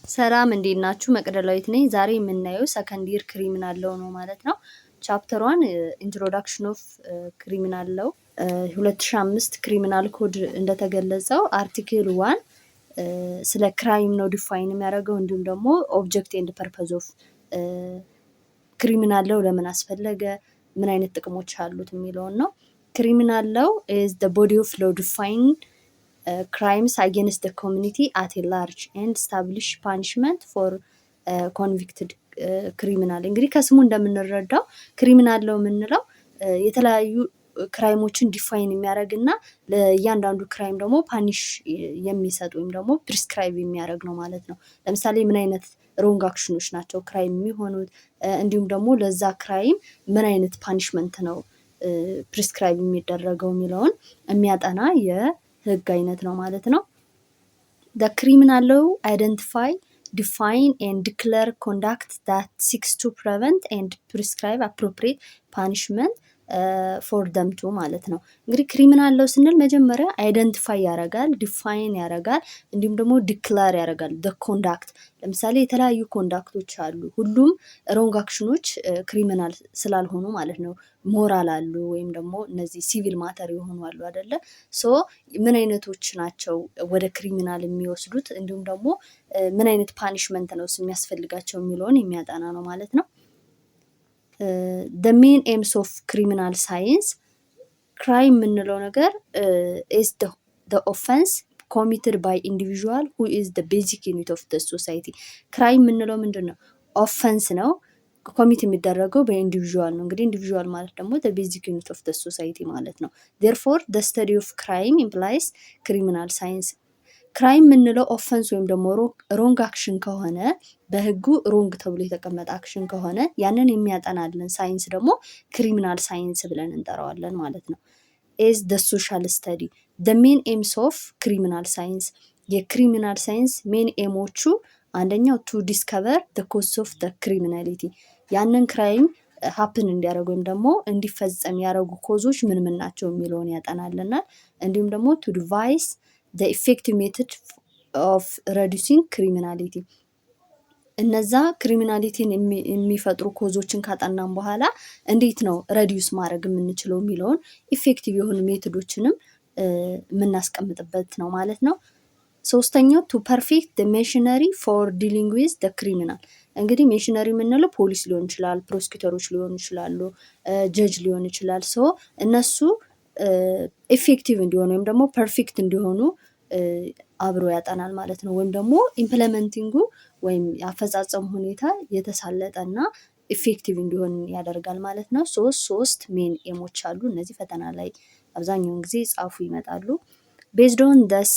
ሰላም እንዴት ናችሁ? መቅደላዊት ነኝ። ዛሬ የምናየው ሰከንድ ይር ክሪሚናል ሎው ነው ማለት ነው። ቻፕተር 1 ኢንትሮዳክሽን ኦፍ ክሪሚናል ሎው 2005 ክሪሚናል ኮድ እንደተገለጸው አርቲክል 1 ስለ ክራይም ነው ዲፋይን የሚያደርገው። እንዲሁም ደግሞ ኦብጀክት ኤንድ ፐርፐዝ ኦፍ ክሪሚናል ሎው ለምን አስፈለገ፣ ምን አይነት ጥቅሞች አሉት የሚለውን ነው። ክሪሚናል ሎው ኢዝ ዘ ቦዲ ኦፍ ሎው ዲፋይን crimes against the community at a large and establish punishment for convicted criminal። እንግዲህ ከስሙ እንደምንረዳው ክሪሚናል ሎው የምንለው የተለያዩ ክራይሞችን ዲፋይን የሚያደርግ እና ለእያንዳንዱ ክራይም ደግሞ ፓኒሽ የሚሰጥ ወይም ደግሞ ፕሪስክራይብ የሚያደርግ ነው ማለት ነው። ለምሳሌ ምን አይነት ሮንግ አክሽኖች ናቸው ክራይም የሚሆኑት፣ እንዲሁም ደግሞ ለዛ ክራይም ምን አይነት ፓኒሽመንት ነው ፕሪስክራይብ የሚደረገው የሚለውን የሚያጠና ህግ አይነት ነው ማለት ነው። the criminal law identify, define and declare conduct that seeks to prevent and prescribe appropriate punishment for them to ማለት ነው። እንግዲህ ክሪሚናል ሎው ስንል መጀመሪያ አይደንቲፋይ ያደርጋል፣ ዲፋይን ያደርጋል፣ እንዲሁም ደግሞ ዲክላር ያደርጋል the conduct። ለምሳሌ የተለያዩ ኮንዳክቶች አሉ። ሁሉም ሮንግ አክሽኖች ክሪሚናል ስላልሆኑ ማለት ነው። ሞራል አሉ ወይም ደግሞ እነዚህ ሲቪል ማተር የሆኑ አሉ አይደለ? ሶ ምን አይነቶች ናቸው ወደ ክሪሚናል የሚወስዱት፣ እንዲሁም ደግሞ ምን አይነት ፓኒሽመንት ነው የሚያስፈልጋቸው የሚለውን የሚያጠና ነው ማለት ነው። the main aims of criminal science crime የምንለው ነገር is the offense committed by individual who is the basic unit of the society። ክራይም የምንለው ምንድን ነው? ኦፈንስ ነው ኮሚት የሚደረገው በኢንዲቪዥዋል ነው። እንግዲህ ኢንዲቪዥዋል ማለት ደግሞ the basic unit of the society ማለት ነው። therefore the study of crime implies criminal science። ክራይም የምንለው ኦፈንስ ወይም ደግሞ ሮንግ አክሽን ከሆነ በህጉ ሮንግ ተብሎ የተቀመጠ አክሽን ከሆነ ያንን የሚያጠናልን ሳይንስ ደግሞ ክሪሚናል ሳይንስ ብለን እንጠራዋለን ማለት ነው። is the social study the main aims of criminal science። የክሪሚናል ሳይንስ ሜን ኤሞቹ አንደኛው to discover the cause of the criminality ያንን ክራይም ሀፕን እንዲያደርጉ ወይም ደግሞ እንዲፈጸም ያደረጉ ኮዞች ምን ምን ናቸው የሚለውን ያጠናልናል። እንዲሁም ደግሞ to devise the effective method of reducing criminality እነዛ ክሪሚናሊቲን የሚፈጥሩ ኮዞችን ካጠናም በኋላ እንዴት ነው ረዲዩስ ማድረግ የምንችለው የሚለውን ኢፌክቲቭ የሆኑ ሜቶዶችንም የምናስቀምጥበት ነው ማለት ነው። ሶስተኛው to perfect the machinery for dealing with the criminal። እንግዲህ ሜሽነሪ የምንለው ፖሊስ ሊሆን ይችላል፣ ፕሮሲኪውተሮች ሊሆኑ ይችላሉ፣ ጀጅ ሊሆን ይችላል። ሶ እነሱ ኢፌክቲቭ እንዲሆኑ ወይም ደግሞ ፐርፌክት እንዲሆኑ አብሮ ያጠናል ማለት ነው። ወይም ደግሞ ኢምፕለመንቲንጉ ወይም የአፈጻጸሙ ሁኔታ የተሳለጠ እና ኢፌክቲቭ እንዲሆን ያደርጋል ማለት ነው። ሶስት ሜን ኤሞች አሉ። እነዚህ ፈተና ላይ አብዛኛውን ጊዜ ጻፉ ይመጣሉ። based on this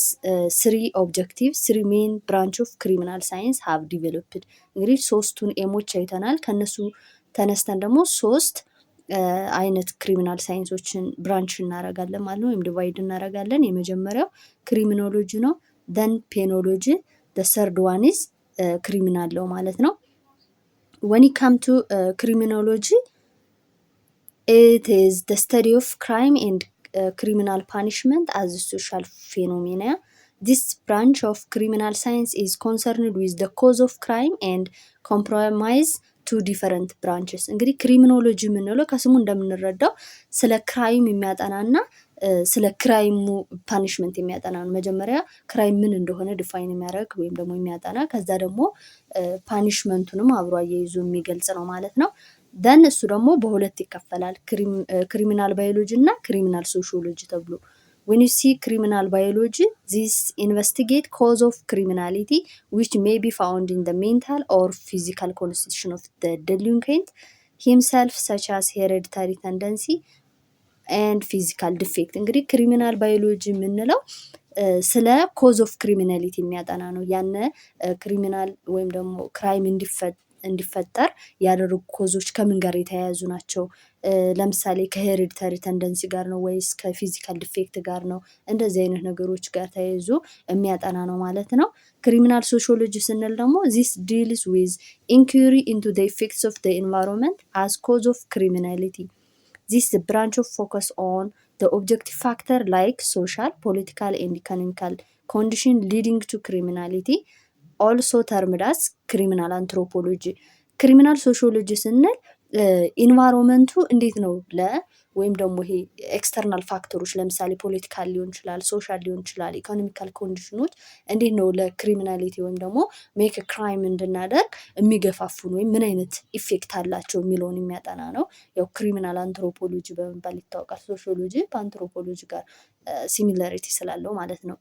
three objectives three main branch of criminal science have developed። እንግዲህ ሶስቱን ኤሞች አይተናል። ከነሱ ተነስተን ደግሞ ሶስት አይነት ክሪሚናል ሳይንሶችን ብራንች እናደርጋለን ማለት ነው፣ ወይም ዲቫይድ እናደርጋለን። የመጀመሪያው ክሪሚኖሎጂ ነው፣ ደን ፔኖሎጂ፣ the third one is ክሪሚናል ሎው ማለት ነው። when it come to criminology it is the study of crime and criminal punishment as a social phenomena. This branch of criminal science is concerned with the cause of crime and compromise two different branches። እንግዲህ ክሪሚኖሎጂ የምንለው ከስሙ እንደምንረዳው ስለ ክራይም የሚያጠናና ስለ ክራይሙ ፓኒሽመንት የሚያጠና ነው። መጀመሪያ ክራይም ምን እንደሆነ ዲፋይን የሚያደርግ ወይም ደግሞ የሚያጠና፣ ከዛ ደግሞ ፓኒሽመንቱንም አብሮ አያይዞ የሚገልጽ ነው ማለት ነው። ደን እሱ ደግሞ በሁለት ይከፈላል፣ ክሪሚናል ባዮሎጂ እና ክሪሚናል ሶሺዮሎጂ ተብሎ። when you see criminal biology this investigate cause of criminality which may be found in the mental or physical constitution of the delinquent himself such as hereditary tendency and physical defect። እንግዲህ ክሪሚናል ባዮሎጂ የምንለው ስለ ኮዝ ኦፍ ክሪሚናሊቲ የሚያጠና ነው። ያነ ክሪሚናል ወይም ደግሞ ክራይም እንዲፈጠር ያደረጉ ኮዞች ከምን ጋር የተያያዙ ናቸው? ለምሳሌ ከሄሬዲታሪ ተንደንሲ ጋር ነው ወይስ ከፊዚካል ዲፌክት ጋር ነው? እንደዚህ አይነት ነገሮች ጋር ተያይዞ የሚያጠና ነው ማለት ነው። ክሪሚናል ሶሺዮሎጂ ስንል ደግሞ this deals with inquiry into the effects of the environment as cause of criminality. This is a branch of focus on the objective factor like social, political and economical condition leading to criminality ኦልሶ ተርምድ አስ ክሪሚናል አንትሮፖሎጂ። ክሪሚናል ሶሺዮሎጂ ስንል ኢንቫይሮንመንቱ እንዴት ነው ወይም ደግሞ ይሄ ኤክስተርናል ፋክተሮች ለምሳሌ ፖለቲካል ሊሆን ይችላል፣ ሶሻል ሊሆን ይችላል፣ ኢኮኖሚካል ኮንዲሽኖች እንዴት ነው ለክሪሚናሊቲ ወይም ደግሞ ሜክ ክራይም እንድናደርግ የሚገፋፉን ወይም ምን አይነት ኢፌክት አላቸው የሚለውን የሚያጠና ነው። ያው ክሪሚናል አንትሮፖሎጂ በመባል ይታወቃል። ሶሺዮሎጂ በአንትሮፖሎጂ ጋር ሲሚላሪቲ ስላለው ማለት ነው።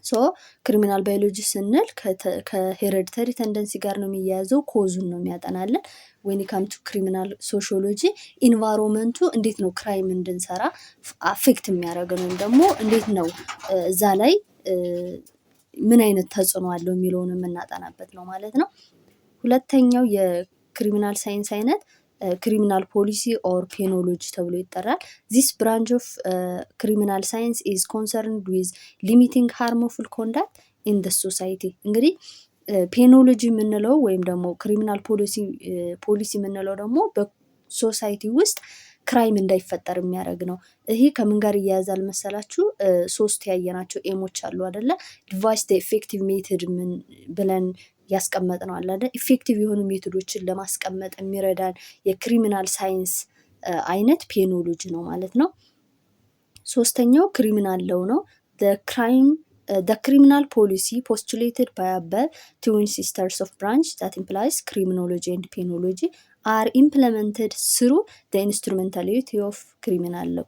ሶ ክሪሚናል ባዮሎጂ ስንል ከሄሬዲተሪ ተንደንሲ ጋር ነው የሚያያዘው፣ ኮዙን ነው የሚያጠናለን። ዌን ካም ቱ ክሪሚናል ሶሺዮሎጂ ኢንቫይሮንመንቱ እንዴት ነው ክራይም እንድንሰራ አፌክት የሚያደርገን ወይም ደግሞ እንዴት ነው እዛ ላይ ምን አይነት ተጽዕኖ አለው የሚለውን የምናጠናበት ነው ማለት ነው። ሁለተኛው የክሪሚናል ሳይንስ አይነት ክሪሚናል ፖሊሲ ኦር ፔኖሎጂ ተብሎ ይጠራል። ዚስ ብራንች ኦፍ ክሪሚናል ሳይንስ ኢዝ ኮንሰርንድ ዊዝ ሊሚቲንግ ሃርምፉል ኮንዳክት ኢን ደ ሶሳይቲ። እንግዲህ ፔኖሎጂ የምንለው ወይም ደግሞ ክሪሚናል ፖሊሲ የምንለው ደግሞ በሶሳይቲ ውስጥ ክራይም እንዳይፈጠር የሚያደርግ ነው። ይሄ ከምን ጋር እያያዛል መሰላችሁ? 3 ያየናቸው ኤሞች አሉ አይደለ? ዲቫይስ ደ ኤፌክቲቭ ሜትድ ብለን ያስቀመጥ ነው አለ አይደል? ኢፌክቲቭ የሆኑ ሜቶዶችን ለማስቀመጥ የሚረዳን የክሪሚናል ሳይንስ አይነት ፔኖሎጂ ነው ማለት ነው። ሶስተኛው ክሪሚናል ሎው ነው። the criminal policy postulated by above twin sisters of branch that implies criminology and penology are implemented through the instrumentality of criminal law።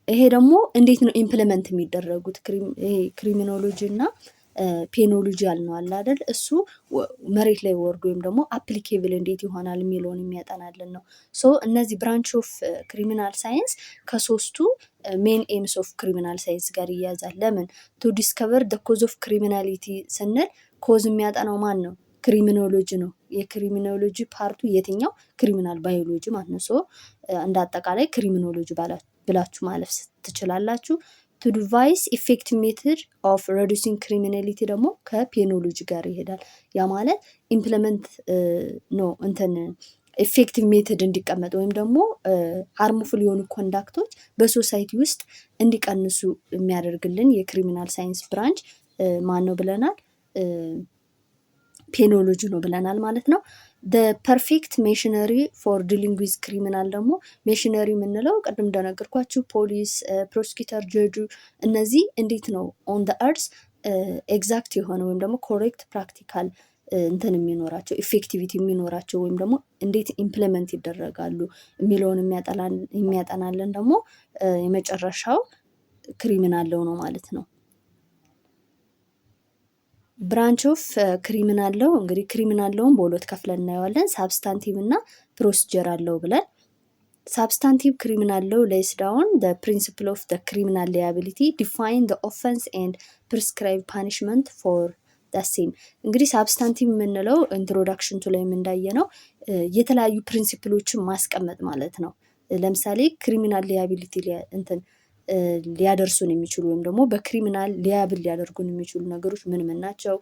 ይሄ ደግሞ እንዴት ነው ኢምፕሊመንት የሚደረጉት? ክሪሚኖሎጂ እና ፔኖሎጂ ያልነው አለ አይደል? እሱ መሬት ላይ ወርዶ ወይም ደግሞ አፕሊኬብል እንዴት ይሆናል የሚለውን የሚያጠናልን ነው። ሶ እነዚህ ብራንች ኦፍ ክሪሚናል ሳይንስ ከ3ቱ ሜን ኤምስ ኦፍ ክሪሚናል ሳይንስ ጋር ይያዛል። ለምን? ቱ ዲስከቨር ደ ኮዝ ኦፍ ክሪሚናሊቲ ስንል ኮዝ የሚያጠናው ማን ነው? ክሪሚኖሎጂ ነው። የክሪሚኖሎጂ ፓርቱ የትኛው? ክሪሚናል ባዮሎጂ ማለት ነው። ሶ እንደ አጠቃላይ ክሪሚኖሎጂ ብላችሁ ማለፍ ትችላላችሁ። ቱ ዲቫይስ ኢፌክቲቭ ሜትድ ኦፍ ሬዱሲንግ ክሪሚናሊቲ ደግሞ ከፔኖሎጂ ጋር ይሄዳል። ያ ማለት ኢምፕሊመንት ነው ኢፌክቲቭ ሜትድ እንዲቀመጥ ወይም ደግሞ ሃርሙፉል የሆኑ ኮንዳክቶች በሶሳይቲ ውስጥ እንዲቀንሱ የሚያደርግልን የክሪሚናል ሳይንስ ብራንች ማን ነው ብለናል? ፔኖሎጂ ነው ብለናል ማለት ነው። ፐርፌክት ሜሽነሪ ፎር ዲሊንግ ዊዝ ክሪሚናል ደግሞ ሜሽነሪ የምንለው ቅድም እንደነገርኳችሁ ፖሊስ፣ ፕሮሲኪተር፣ ጀጁ እነዚህ እንዴት ነው ኦን ደ እርዝ ኤግዛክት የሆነ ወይም ደግሞ ኮሬክት ፕራክቲካል የሚኖራቸው ኢፌክቲቪቲ የሚኖራቸው ወይም ደግሞ እንዴት ኢምፕሊመንት ይደረጋሉ የሚለውን የሚያጠናልን ደግሞ የመጨረሻው ክሪሚናል ሎው ነው ማለት ነው። ብራንች ኦፍ ክሪሚናል ሎው እንግዲህ ክሪሚናል ሎውን በሁለት ከፍለን እናየዋለን። ሳብስታንቲቭ እና ፕሮሲጀራል ሎው ብለን። ሳብስታንቲቭ ክሪሚናል ሎው ሌይስ ዳውን the principle of the criminal liability, define the offense and prescribe punishment for the same። እንግዲህ ሳብስታንቲቭ የምንለው ኢንትሮዳክሽን ቱ ላይ እንዳየነው የተለያዩ ፕሪንሲፕሎችን ማስቀመጥ ማለት ነው። ለምሳሌ ክሪሚናል ሊያቢሊቲ ሊያደርሱን የሚችሉ ወይም ደግሞ በክሪሚናል ሊያብል ሊያደርጉን የሚችሉ ነገሮች ምን ምን ናቸው፣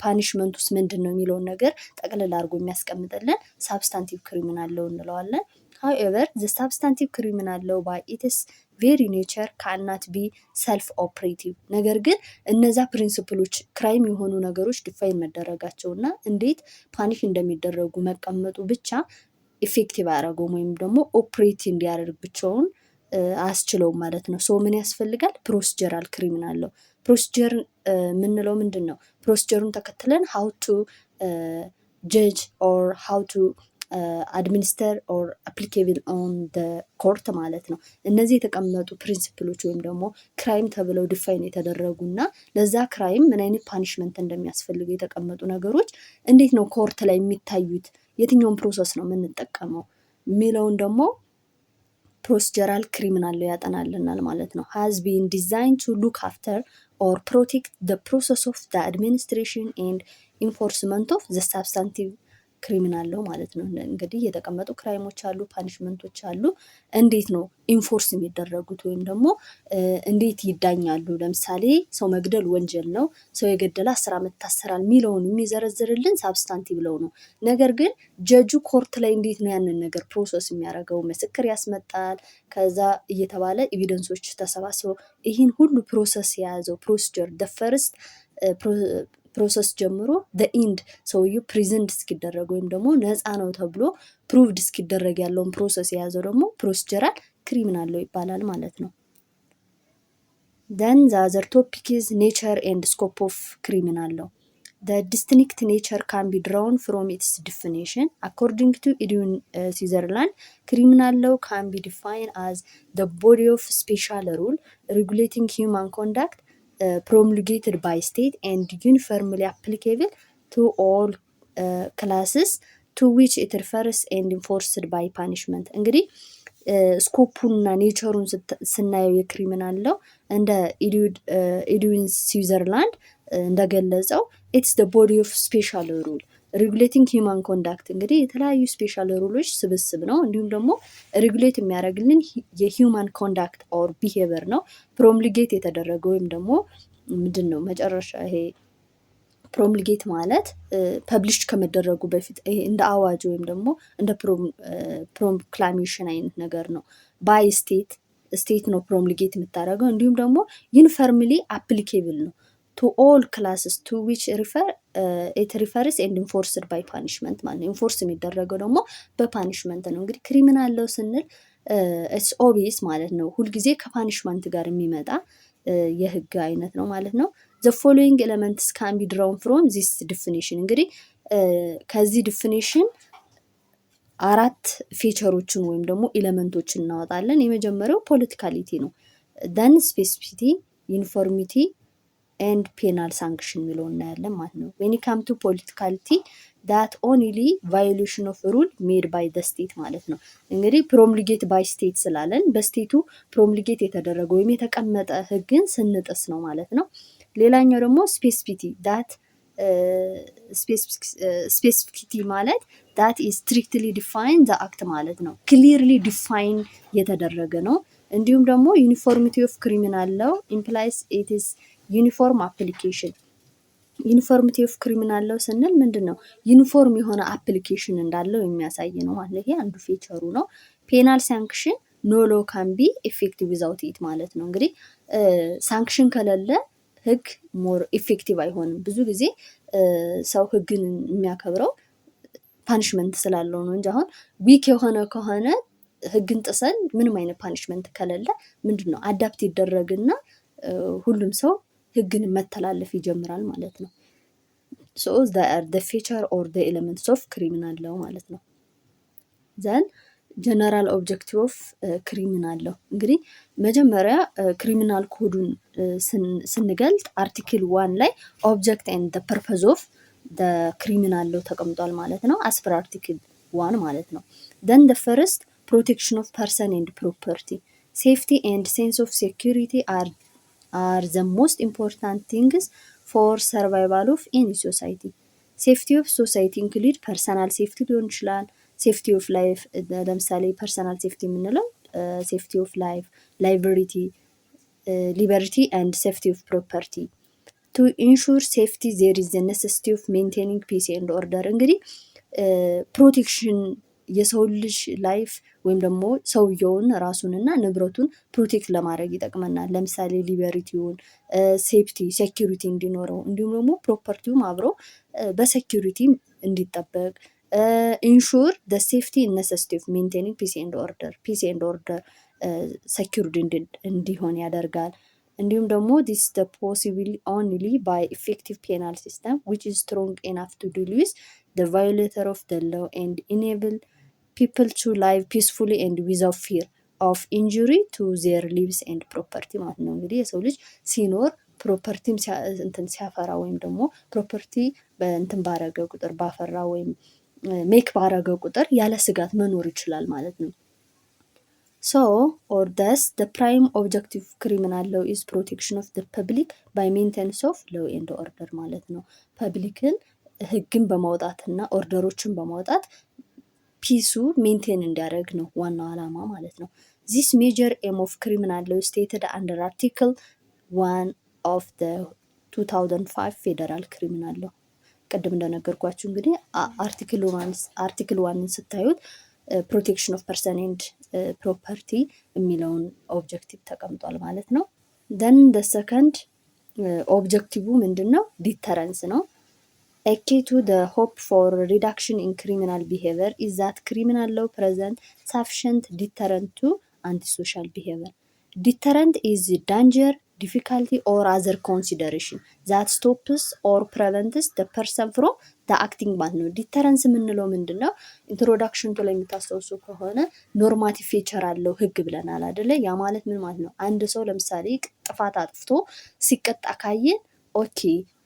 ፓኒሽመንት ውስጥ ምንድን ነው የሚለውን ነገር ጠቅልል አድርጎ የሚያስቀምጥልን ሳብስታንቲቭ ክሪሚናል ሎው እንለዋለን። however the substantive criminal law by its very nature cannot be self operative። ነገር ግን እነዛ ፕሪንሲፕሎች ክራይም የሆኑ ነገሮች ዲፋይን መደረጋቸው እና እንዴት ፓኒሽ እንደሚደረጉ መቀመጡ ብቻ ኢፌክቲቭ አያደርገውም ወይም ደግሞ ኦፕሬት እንዲያደርግ ብቻውን አያስችለውም ማለት ነው። ሶ ምን ያስፈልጋል? ፕሮሲጀራል ክሪሚናል ሎው። ፕሮሲጀር የምንለው ምንድን ነው? ፕሮሲጀሩን ተከትለን ሃው ቱ ጀጅ ኦር ሃው ቱ አድሚኒስተር ኦር አፕሊኬብል ኦን ደ ኮርት ማለት ነው። እነዚህ የተቀመጡ ፕሪንሲፕሎች ወይም ደግሞ ክራይም ተብለው ዲፋይን የተደረጉ እና ለዛ ክራይም ምን አይነት ፓኒሽመንት እንደሚያስፈልገው የተቀመጡ ነገሮች እንዴት ነው ኮርት ላይ የሚታዩት፣ የትኛውን ፕሮሰስ ነው የምንጠቀመው የሚለውን ደግሞ ፕሮሲጀራል ክሪሚናል ሎው ያጠናልናል ማለት ነው። has been designed to look after or protect the process of the administration and enforcement of the substantive ክሪሚናል ሎው ማለት ነው። እንግዲህ የተቀመጡ ክራይሞች አሉ፣ ፓኒሽመንቶች አሉ። እንዴት ነው ኢንፎርስ የሚደረጉት ወይም ደግሞ እንዴት ይዳኛሉ? ለምሳሌ ሰው መግደል ወንጀል ነው፣ ሰው የገደለ 10 ዓመት ይታሰራል የሚለውን የሚዘረዝርልን ሳብስታንቲቭ ሎው ነው። ነገር ግን ጀጁ ኮርት ላይ እንዴት ነው ያንን ነገር ፕሮሰስ የሚያደርገው? ምስክር ያስመጣል፣ ከዛ እየተባለ ኤቪደንሶች ተሰባስበው ይህን ሁሉ ፕሮሰስ የያዘው ፕሮሲጀር ደ ፈርስት ፕሮሰስ ጀምሮ ኢንድ ሰውዬው ፕሪዝንድ እስኪደረግ ወይም ደግሞ ነፃ ነው ተብሎ ፕሩቭድ እስኪደረግ ያለውን ፕሮሰስ የያዘው ደግሞ ፕሮሲጀራል ክሪሚናል ሎው ይባላል ማለት ነው። then the other topic is nature and scope of criminal law. The distinct nature can be drawn from its definition. According to Edwin Switzerland, criminal law can be defined as the body of special rule regulating human conduct promulgated by state and uniformly applicable to all classes to which it refers and enforced by punishment. እንግዲህ ስኮፑና ኔቸሩን ስናየው የክሪሚናል ላው እንደ ኤድዊን ስዊዘርላንድ እንደገለጸው ኢትስ ደ ቦዲ ኦፍ ስፔሻል ሩል ሬጉሌቲንግ ሂውማን ኮንዳክት እንግዲህ የተለያዩ ስፔሻል ሩሎች ስብስብ ነው። እንዲሁም ደግሞ ሬጉሌት የሚያደርግልን የሂውማን ኮንዳክት ኦር ቢሄቨር ነው። ፕሮምሊጌት የተደረገ ወይም ደግሞ ምንድን ነው መጨረሻ ይሄ ፕሮምሊጌት ማለት ፐብሊሽ ከመደረጉ በፊት ይሄ እንደ አዋጅ ወይም ደግሞ እንደ ፕሮክላሜሽን አይነት ነገር ነው። ባይ ስቴት ነው ፕሮምሊጌት የምታደርገው። እንዲሁም ደግሞ ዩኒፈርምሊ አፕሊኬብል ነው ቱ ኦል ክላስስ ቱ ዊች ኢት ሪፈርስ ኤንድ ኢንፎርስድ ባይ ፓኒሽመንት ማለት ነው። ኢንፎርስ የሚደረገው ደግሞ በፓኒሽመንት ነው። እንግዲህ ክሪሚናል ላው ስንል ኢትስ ኦብቪየስ ማለት ነው። ሁልጊዜ ከፓኒሽመንት ጋር የሚመጣ የህግ አይነት ነው ማለት ነው። the following elements can be drawn from this definition እንግዲህ ከዚህ ዲፊኒሽን አራት ፊቸሮችን ወይም ደግሞ ኤሌመንቶችን እናወጣለን። የመጀመሪያው ፖለቲካሊቲ ነው። then specificity, uniformity and penal sanction የሚለውን እናያለን ማለት ነው። when it comes to politicality that only violation of rule made by the state ማለት ነው። እንግዲህ promulgate by state ስላለን በስቴቱ ፕሮምሊጌት የተደረገ ወይም የተቀመጠ ህግን ስንጥስ ነው ማለት ነው። ሌላኛው ደግሞ ስፔሲፊቲ ዳት ስፔሲፊሲቲ ማለት ዳት ኢዝ ስትሪክትሊ ዲፋይን ዘ አክት ማለት ነው። ክሊርሊ ዲፋይን የተደረገ ነው። እንዲሁም ደግሞ ዩኒፎርሚቲ ኦፍ ክሪሚናል ላው ኢምፕላይስ ኢት ኢዝ ዩኒፎርም አፕሊኬሽን። ዩኒፎርሚቲ ኦፍ ክሪሚናል ላው ስንል ምንድን ነው? ዩኒፎርም የሆነ አፕሊኬሽን እንዳለው የሚያሳይ ነው ማለት ነው። ይሄ አንዱ ፌቸሩ ነው። ፔናል ሳንክሽን ኖ ሎ ካን ቢ ኤፌክቲቭ ዊዛውት ኢት ማለት ነው። እንግዲህ ሳንክሽን ከሌለ ህግ ሞር ኢፌክቲቭ አይሆንም። ብዙ ጊዜ ሰው ህግን የሚያከብረው ፓኒሽመንት ስላለው ነው እንጂ አሁን ዊክ የሆነ ከሆነ ህግን ጥሰን ምንም አይነት ፓኒሽመንት ከሌለ ምንድን ነው አዳፕት ይደረግና ሁሉም ሰው ህግን መተላለፍ ይጀምራል ማለት ነው። so they are the feature or the elements of criminal law ማለት ነው። then ጀነራል ኦብጀክቲቭ ኦፍ ክሪሚናል ላው እንግዲህ መጀመሪያ ክሪሚናል ኮዱን ስንገልጥ አርቲክል 1 ላይ ኦብጀክት ኤንድ ዘ ፐርፐዝ ኦፍ ዘ ክሪሚናል ላው ተቀምጧል ማለት ነው። አስ ፐር አርቲክል 1 ማለት ነው። then the first protection of person and property, safety and sense of security are the most important things for survival of any society. safety of society include personal safety ሊሆን ይችላል። ሴፍቲ ኦፍ ላይፍ ለምሳሌ ፐርሰናል ሴፍቲ የምንለው ሴፍቲ ኦፍ ላይፍ፣ ሊበርቲ ኤንድ ሴፍቲ ኦፍ ፕሮፐርቲ። ቱ ኢንሹር ሴፍቲ ዜር ኢዝ ዘ ኔሴሲቲ ኦፍ ሜንቴኒንግ ፒስ ኤንድ ኦርደር። እንግዲህ ፕሮቴክሽን የሰው ልጅ ላይፍ ወይም ደግሞ ሰውየውን ራሱንና ንብረቱን ፕሮቴክት ለማድረግ ይጠቅመናል። ለምሳሌ ሊበሪቲውን፣ ሴፍቲ ሴኪሪቲ እንዲኖረው እንዲሁም ደግሞ ፕሮፐርቲውም አብሮ በሴኪሪቲ እንዲጠበቅ ኢንሹር ደ ሴፍቲ ነሰሲቲ ኦፍ ሜንቴኒንግ ፒስ ኤንድ ኦርደር ሰኪርድ እንዲሆን ያደርጋል። እንዲሁም ደግሞ ዲስ ደ ፖሲብል ኦንሊ ባይ ኢፌክቲቭ ፔናል ሲስተም ዊች ኢዝ ስትሮንግ ኢናፍ ቱ ዲል ዊዝ ደ ቫዮሌተር ኦፍ ደ ላው ኤንድ ኢኔብል ፒፕል ቱ ላይቭ ፒስፉሊ ኤንድ ዊዛውት ፊር ኦፍ ኢንጁሪ ቱ ዜር ሊቭስ ኤንድ ፕሮፐርቲ ማለት ነው። እንግዲህ የሰው ልጅ ሲኖር ፕሮፐርቲም ሲያፈራ ወይም ደግሞ ፕሮፐርቲ እንትን ባረገ ቁጥር ባፈራ ወይም ሜክ ባረገ ቁጥር ያለ ስጋት መኖር ይችላል ማለት ነው። ሶ ኦር ደስ the prime objective criminal law is protection of the public by maintenance of law and order ማለት ነው። ፐብሊክን ህግን በማውጣትና ኦርደሮችን በማውጣት ፒሱ ሜንቴን እንዲያደርግ ነው ዋናው ዓላማ ማለት ነው። this major aim of criminal law stated under article 1 of the 2005 federal criminal law። ቀደም እንደነገርኳችሁ እንግዲህ አርቲክል 1ን ስታዩት ፕሮቴክሽን ኦፍ ፐርሰን ኤንድ ፕሮፐርቲ የሚለውን ኦብጀክቲቭ ተቀምጧል ማለት ነው። then the second ኦብጀክቲቭ ምንድን ነው? ዲተረንስ ነው። A key to the hope for reduction in criminal behavior is that criminal law present sufficient deterrent to antisocial behavior. Deterrent is danger, difficulty or other consideration that stops or prevents the person from the acting ማለት ነው። ዲተረንስ የምንለው ምንድን ነው? ኢንትሮዳክሽን ላይ የምታስታውሱ ከሆነ ኖርማቲቭ ፌቸር አለው ህግ ብለናል አይደለ? ያ ማለት ምን ማለት ነው? አንድ ሰው ለምሳሌ ጥፋት አጥፍቶ ሲቀጣ ካየ ኦኬ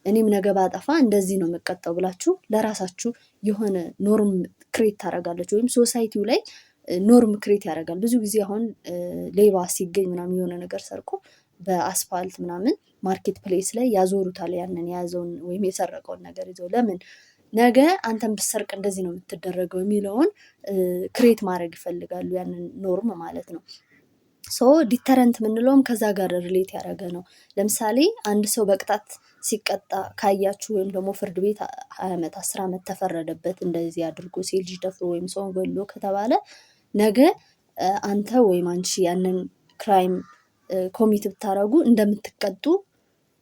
እኔም ነገ ባጠፋ እንደዚህ ነው የምቀጣው ብላችሁ ለራሳችሁ የሆነ ኖርም ክሬት ታደርጋላችሁ፣ ወይም ሶሳይቲው ላይ ኖርም ክሬት ያደርጋል። ብዙ ጊዜ አሁን ሌባ ሲገኝ ምናምን የሆነ ነገር ሰርቆ በአስፋልት ምናምን ማርኬት ፕሌስ ላይ ያዞሩታል፣ ያንን የያዘውን ወይም የሰረቀውን ነገር ይዘው። ለምን ነገ አንተን ብሰርቅ እንደዚህ ነው የምትደረገው የሚለውን ክሬት ማድረግ ይፈልጋሉ፣ ያንን ኖርም ማለት ነው። ሶ ዲተረንት የምንለውም ከዛ ጋር ሪሌት ያደረገ ነው። ለምሳሌ አንድ ሰው በቅጣት ሲቀጣ ካያችሁ ወይም ደግሞ ፍርድ ቤት 20 ዓመት 10 ዓመት ተፈረደበት እንደዚህ አድርጎ ሴት ልጅ ደፍሮ ወይም ሰው ገሎ ከተባለ ነገ አንተ ወይም አንቺ ያንን ክራይም ኮሚት ብታረጉ እንደምትቀጡ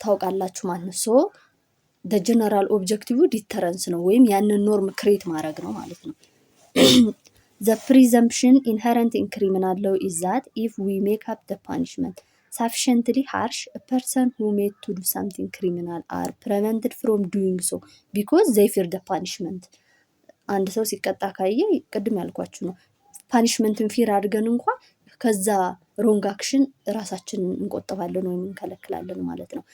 ታውቃላችሁ ማለት ነው። ሶ ጀነራል ኦብጀክቲቭ ዲተረንስ ነው፣ ወይም ያንን ኖርም ክሬት ማድረግ ነው ማለት ነው። The presumption inherent in criminal law is that if we make up the punishment sufficiently harsh, a person who made to do something criminal are prevented from doing so because they fear the punishment. አንድ ሰው ሲቀጣ ካየ ቅድም ያልኳችሁ ነው፣ ፓኒሽመንትን ፊር አድርገን እንኳን ከዛ ሮንግ አክሽን ራሳችንን እንቆጥባለን ወይም እንከለክላለን ማለት ነው።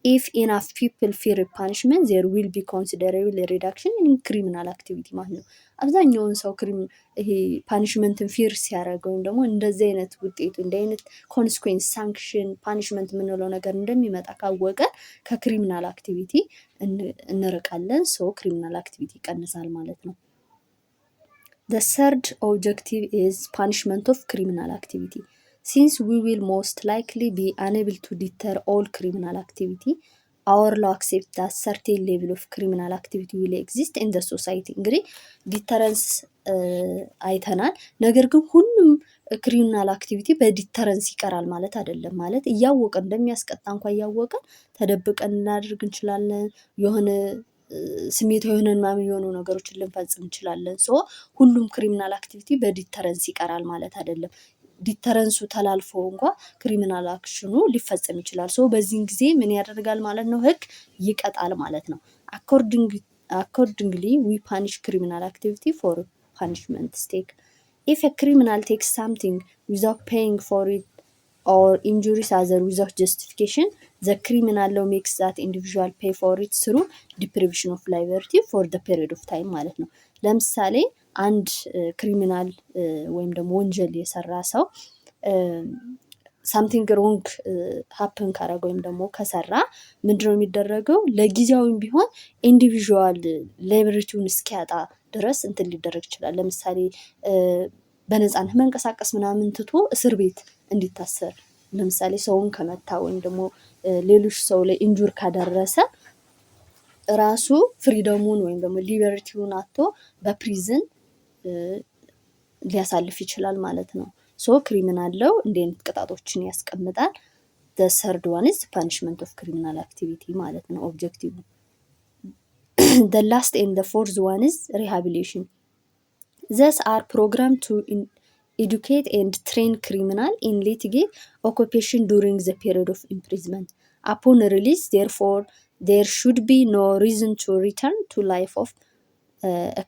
if enough people fear punishment there will be considerable reduction in criminal activity ማለት ነው። አብዛኛውን ሰው ይሄ ፓኒሽመንትን ፊር ሲያደርግ ወይም ደግሞ እንደዚህ አይነት ውጤቱ እንደ አይነት ኮንስኩዌንስ ሳንክሽን ፓኒሽመንት የምንለው ነገር እንደሚመጣ ካወቀ ከክሪሚናል አክቲቪቲ እንርቃለን። ሶ ክሪሚናል አክቲቪቲ ይቀንሳል ማለት ነው። The third objective is punishment of criminal activity. Since we will most likely be unable to deter all criminal activity, our law accepts that certain level of criminal activity will exist in the society. እንግዲህ ዲተረንስ አይተናል። ነገር ግን ሁሉም ክሪሚናል አክቲቪቲ በዲተረንስ ይቀራል ማለት አይደለም። ማለት እያወቀን እንደሚያስቀጣ እንኳን እያወቀን ተደብቀን ልናደርግ እንችላለን። የሆነ ስሜታዊ የሆነን ምናምን የሆኑ ነገሮችን ልንፈጽም እንችላለን። ሶ ሁሉም ክሪሚናል አክቲቪቲ በዲተረንስ ይቀራል ማለት አይደለም። ዲተረንሱ ተላልፎ እንኳ ክሪሚናል አክሽኑ ሊፈጸም ይችላል። ሶ በዚህን ጊዜ ምን ያደርጋል ማለት ነው? ህግ ይቀጣል ማለት ነው። accordingly we punish criminal activity for punishment stake. If a criminal takes something without paying for it or injuries others without justification, the criminal law makes that individual pay for it through deprivation of liberty for the period of time ማለት ነው። ለምሳሌ አንድ ክሪሚናል ወይም ደግሞ ወንጀል የሰራ ሰው ሳምቲንግ ሮንግ ሀፕን ካረገ ወይም ደግሞ ከሰራ ምንድነው የሚደረገው? ለጊዜያዊም ቢሆን ኢንዲቪዥዋል ሊበርቲውን እስኪያጣ ድረስ እንትን ሊደረግ ይችላል። ለምሳሌ በነፃነት መንቀሳቀስ ምናምን ትቶ እስር ቤት እንዲታሰር፣ ለምሳሌ ሰውን ከመታ ወይም ደግሞ ሌሎች ሰው ላይ ኢንጁር ካደረሰ ራሱ ፍሪደሙን ወይም ደግሞ ሊበርቲውን አጥቶ በፕሪዝን ሊያሳልፍ ይችላል ማለት ነው። ሶ ክሪሚናል ላው እንዲህ አይነት ቅጣቶችን ያስቀምጣል። the third one is punishment of criminal activity ማለት ነው ኦብጀክቲቭ። the last and the fourth one is rehabilitation. These are programmed to educate and train criminal in litigate occupation during the period of imprisonment. Upon release, therefore, there should be no reason to return to life of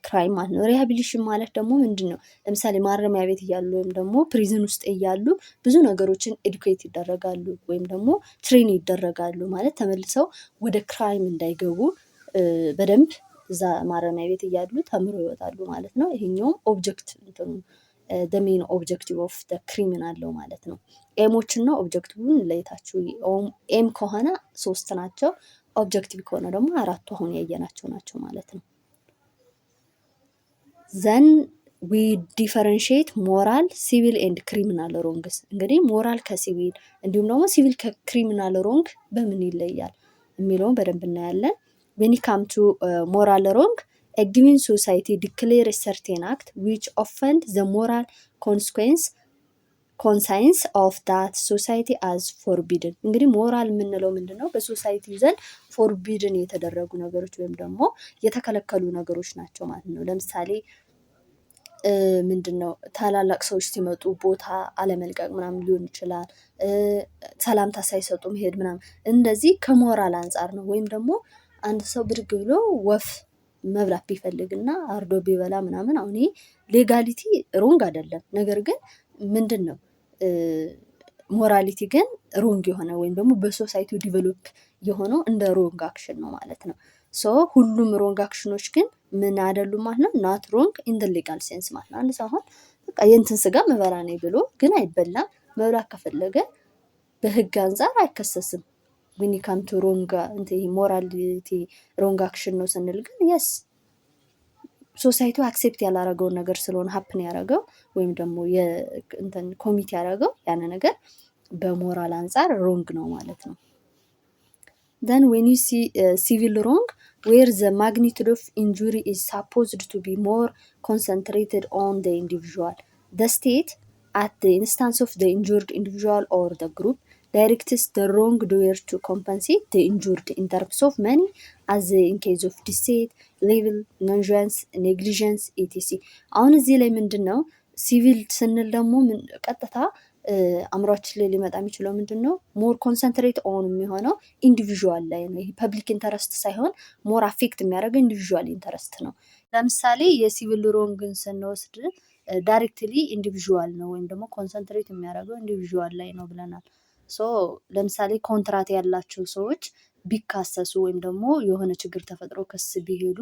ክራይም ማለት ነው። ሪሃቢሊሽን ማለት ደግሞ ምንድን ነው? ለምሳሌ ማረሚያ ቤት እያሉ ወይም ደግሞ ፕሪዝን ውስጥ እያሉ ብዙ ነገሮችን ኤዱኬት ይደረጋሉ ወይም ደግሞ ትሬን ይደረጋሉ ማለት ተመልሰው ወደ ክራይም እንዳይገቡ በደንብ እዛ ማረሚያ ቤት እያሉ ተምሮ ይወጣሉ ማለት ነው። ይሄኛውም ኦብጀክት እንትኑ the main objective of the criminal law ማለት ነው። ኤሞች እና ኦብጀክቲቭን ለይታችሁ ኤም ከሆነ 3 ናቸው፣ ኦብጀክቲቭ ከሆነ ደግሞ 4 አሁን ያየናቸው ናቸው ማለት ነው። then we differentiate moral, civil and criminal wrongs. እንግዲህ ሞራል ከሲቪል እንዲሁም ደግሞ ሲቪል ከክሪሚናል ሮንግ በምን ይለያል የሚለውን በደንብ እናያለን። when it come to moral wrong, a given society declares a certain act which offend the moral consequence ኮንሳይንስ ኦፍ ዳት ሶሳይቲ አዝ ፎርቢድን። እንግዲህ ሞራል የምንለው ምንድን ነው? በሶሳይቲ ዘንድ ፎርቢድን የተደረጉ ነገሮች ወይም ደግሞ የተከለከሉ ነገሮች ናቸው ማለት ነው። ለምሳሌ ምንድን ነው ታላላቅ ሰዎች ሲመጡ ቦታ አለመልቀቅ ምናምን ሊሆን ይችላል። ሰላምታ ሳይሰጡ መሄድ ምናምን፣ እንደዚህ ከሞራል አንጻር ነው። ወይም ደግሞ አንድ ሰው ብድግ ብሎ ወፍ መብላት ቢፈልግ እና አርዶ ቢበላ ምናምን፣ አሁን ሌጋሊቲ ሮንግ አይደለም። ነገር ግን ምንድን ነው ሞራሊቲ ግን ሮንግ የሆነ ወይም ደግሞ በሶሳይቲው ዲቨሎፕ የሆነው እንደ ሮንግ አክሽን ነው ማለት ነው። ሶ ሁሉም ሮንግ አክሽኖች ግን ምን አይደሉም ማለት ነው፣ ናት ሮንግ ኢን ዘ ሌጋል ሴንስ ማለት ነው። አንድ ሰው አሁን በቃ የእንትን ስጋ መበላ ነኝ ብሎ ግን አይበላም፣ መብላት ከፈለገ በህግ አንጻር አይከሰስም። ዊን ካም ቱ ሮንግ ሞራሊቲ ሮንግ አክሽን ነው ስንል ግን የስ ሶሳይቲው አክሴፕት ያላረገውን ነገር ስለሆነ ሀፕን ያደረገው ወይም ደግሞ የእንትን ኮሚቴ ያደረገው ያን ነገር በሞራል አንጻር ሮንግ ነው ማለት ነው። then when you see civil wrong where the magnitude of injury is supposed to be more concentrated on the individual, the state at the instance of the injured individual or the group directs the wrongdoer to compensate the injured in terms of money as in case of deceit, ሌብል ኔግሊጀንስ etc። አሁን እዚህ ላይ ምንድን ነው ሲቪል ስንል ደግሞ ቀጥታ አእምሯችን ላይ ሊመጣ የሚችለው ምንድን ነው ሞር ኮንሰንትሬት ኦን የሚሆነው ኢንዲቪዥዋል ላይ ነው። ይሄ ፐብሊክ ኢንተረስት ሳይሆን ሞር አፌክት የሚያደርገው ኢንዲቪዥዋል ኢንተረስት ነው። ለምሳሌ የሲቪል ሮንግን ስንወስድ ዳይሬክትሊ ኢንዲቪዥዋል ነው ወይም ደግሞ ኮንሰንትሬት የሚያደርገው ኢንዲቪዥዋል ላይ ነው ብለናል። ሶ ለምሳሌ ኮንትራት ያላቸው ሰዎች ቢካሰሱ ወይም ደግሞ የሆነ ችግር ተፈጥሮ ክስ ቢሄዱ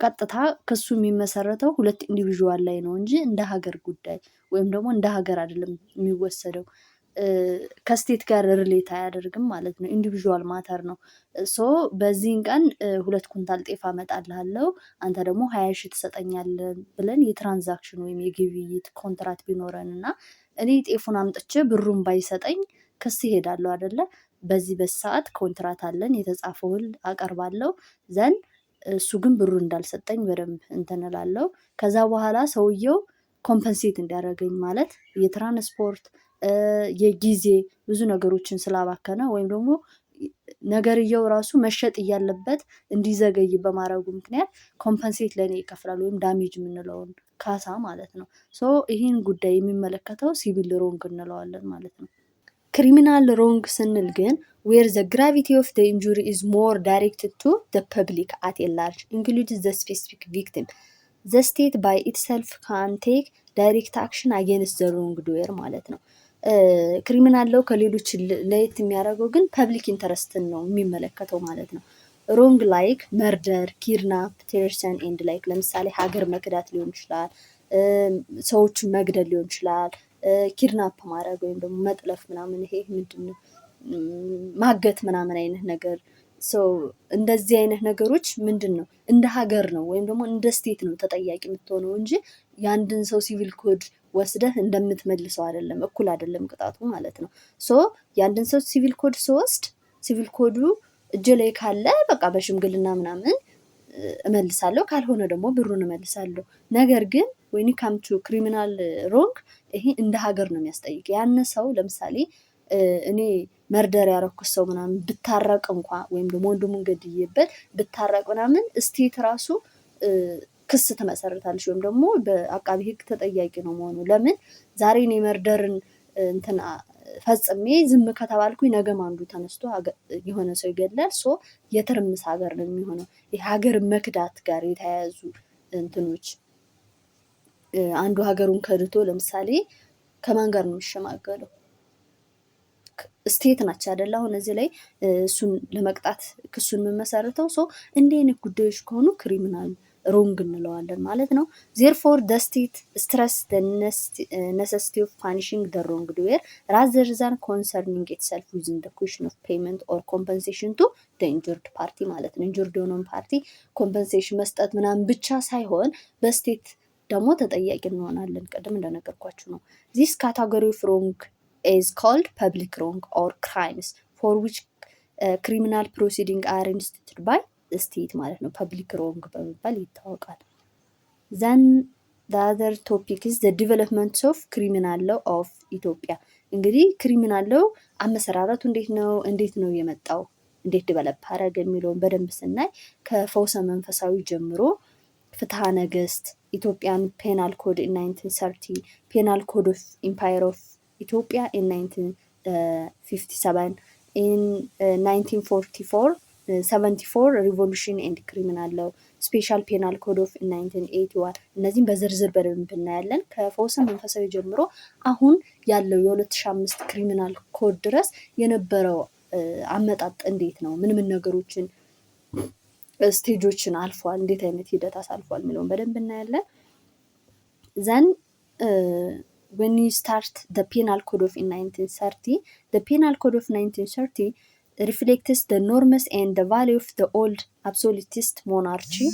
ቀጥታ ክሱ የሚመሰረተው ሁለት ኢንዲቪዥዋል ላይ ነው እንጂ እንደ ሀገር ጉዳይ ወይም ደግሞ እንደ ሀገር አይደለም የሚወሰደው። ከስቴት ጋር ሪሌት አያደርግም ማለት ነው። ኢንዲቪዥዋል ማተር ነው። ሶ በዚህን ቀን 2 ኩንታል ጤፍ አመጣልሃለሁ አንተ ደግሞ 20 ሺህ ትሰጠኛለህ ብለን የትራንዛክሽን ወይም የግብይት ኮንትራት ቢኖረን እና እኔ ጤፉን አምጥቼ ብሩን ባይሰጠኝ ክስ ይሄዳለሁ አይደለ? በዚህ በሰዓት ኮንትራት አለን የተጻፈ ውል አቀርባለሁ ዘንድ እሱ ግን ብሩ እንዳልሰጠኝ በደንብ እንትን እላለሁ። ከዛ በኋላ ሰውየው ኮምፐንሴት እንዲያደርገኝ ማለት የትራንስፖርት የጊዜ ብዙ ነገሮችን ስላባከነ ወይም ደግሞ ነገርየው ራሱ መሸጥ እያለበት እንዲዘገይ በማድረጉ ምክንያት ኮምፐንሴት ለእኔ ይከፍላል ወይም ዳሜጅ የምንለውን ካሳ ማለት ነው። ሶ ይህን ጉዳይ የሚመለከተው ሲቪል ሮንግ እንለዋለን ማለት ነው። ክሪሚናል ሮንግ ስንል ግን ዌር ዘ ግራቪቲ ኦፍ ዘ ኢንጁሪ ኢዝ ሞር ዳይሬክትድ ቱ ዘ ፐብሊክ አት ኤ ላርጅ ኢንክሉድስ ዘ ስፔሲፊክ ቪክቲም ዘ ስቴት ባይ ኢትሰልፍ ካን ቴክ ዳይሬክት አክሽን አጌንስት ዘ ሮንግ ዶዌር ማለት ነው። ክሪሚናል ለው ከሌሎች ለየት የሚያደርገው ግን ፐብሊክ ኢንተረስትን ነው የሚመለከተው ማለት ነው። ሮንግ ላይክ መርደር፣ ኪድናፕ፣ ቴርሰን ኤንድ ላይክ ለምሳሌ ሀገር መክዳት ሊሆን ይችላል፣ ሰዎችን መግደል ሊሆን ይችላል፣ ኪድናፕ ማድረግ ወይም ደግሞ መጥለፍ ምናምን፣ ይሄ ምንድን ነው ማገት ምናምን አይነት ነገር። እንደዚህ አይነት ነገሮች ምንድን ነው እንደ ሀገር ነው ወይም ደግሞ እንደ ስቴት ነው ተጠያቂ የምትሆነው እንጂ የአንድን ሰው ሲቪል ኮድ ወስደህ እንደምትመልሰው አይደለም፣ እኩል አይደለም ቅጣቱ ማለት ነው። የአንድን ሰው ሲቪል ኮድ ስወስድ ሲቪል ኮዱ እጅ ላይ ካለ በቃ በሽምግልና ምናምን እመልሳለሁ፣ ካልሆነ ደግሞ ብሩን እመልሳለሁ። ነገር ግን ወይኒ ካምቹ ክሪሚናል ሮንግ ይሄ እንደ ሀገር ነው የሚያስጠይቅ። ያን ሰው ለምሳሌ እኔ መርደር ያረኩት ሰው ምናምን ብታረቅ እንኳ ወይም ደግሞ ወንድሙን ገድዬበት ብታረቅ ምናምን ስቴት ራሱ ክስ ትመሰርታለች ወይም ደግሞ በአቃቢ ሕግ ተጠያቂ ነው መሆኑ። ለምን ዛሬ እኔ መርደርን እንትን ፈጽሜ ዝም ከተባልኩኝ ነገም አንዱ ተነስቶ የሆነ ሰው ይገድላል። የትርምስ ሀገር ነው የሚሆነው። የሀገር መክዳት ጋር የተያያዙ እንትኖች አንዱ ሀገሩን ከድቶ ለምሳሌ ከማን ጋር ነው የሚሸማገለው? ስቴት ናቸው አይደለ? አሁን እዚህ ላይ እሱን ለመቅጣት ክሱን የምመሰርተው እንዲህ አይነት ጉዳዮች ከሆኑ ክሪሚናል ሮንግ እንለዋለን ማለት ነው። ዜርፎር ደ ስቴት ስትረስ ነሰሲቲ ኦፍ ፓኒሽንግ ደ ሮንግ ዶዌር ራዘር ዛን ኮንሰርኒንግ ኢትሰልፍ ዊዝን ደ ኩዌሽን ኦፍ ፔመንት ኦር ኮምፐንሴሽን ቱ ደ ኢንጁርድ ፓርቲ ማለት ነው። ኢንጁርድ የሆነውን ፓርቲ ኮምፐንሴሽን መስጠት ምናምን ብቻ ሳይሆን በስቴት ደግሞ ተጠያቂ እንሆናለን። ቅድም እንደነገርኳችሁ ነው። ዚስ ካታጎሪ ኦፍ ሮንግ is called public wrong or crimes for which criminal proceeding are instituted by the state ማለት ነው። ፐብሊክ ሮንግ በመባል ይታወቃል። ዘን the other topic is the development of criminal law of ኢትዮጵያ። እንግዲህ ክሪሚናል ሎው አመሰራረቱ እንዴት ነው የመጣው፣ እንዴት ዲቨሎፕ አረገ የሚለውን በደንብ ስናይ ከፈውሰ መንፈሳዊ ጀምሮ ፍትሐ ነገስት፣ ኢትዮጵያን ፔናል ኮድ ኢን 1930፣ ፔናል ኮድ ኦፍ ኢምፓየር ኦፍ ኢትዮጵያ ኢን 1957፣ ኢን 1944 74 ሪቮሉሽን ኤንድ ክሪሚናል ሎው፣ ስፔሻል ፔናል ኮድ ኦፍ 1981። እነዚህም በዝርዝር በደንብ እናያለን። ከፈውሰ መንፈሳዊ ጀምሮ አሁን ያለው የ2005 ክሪሚናል ኮድ ድረስ የነበረው አመጣጥ እንዴት ነው፣ ምን ነገሮችን ስቴጆችን አልፏል፣ እንዴት አይነት ሂደት አሳልፏል የሚለውን በደንብ እናያለን። ዘን when you start the penal code of in 1930, the penal code of 1930 reflects the norms and the value of the old absolutist monarchy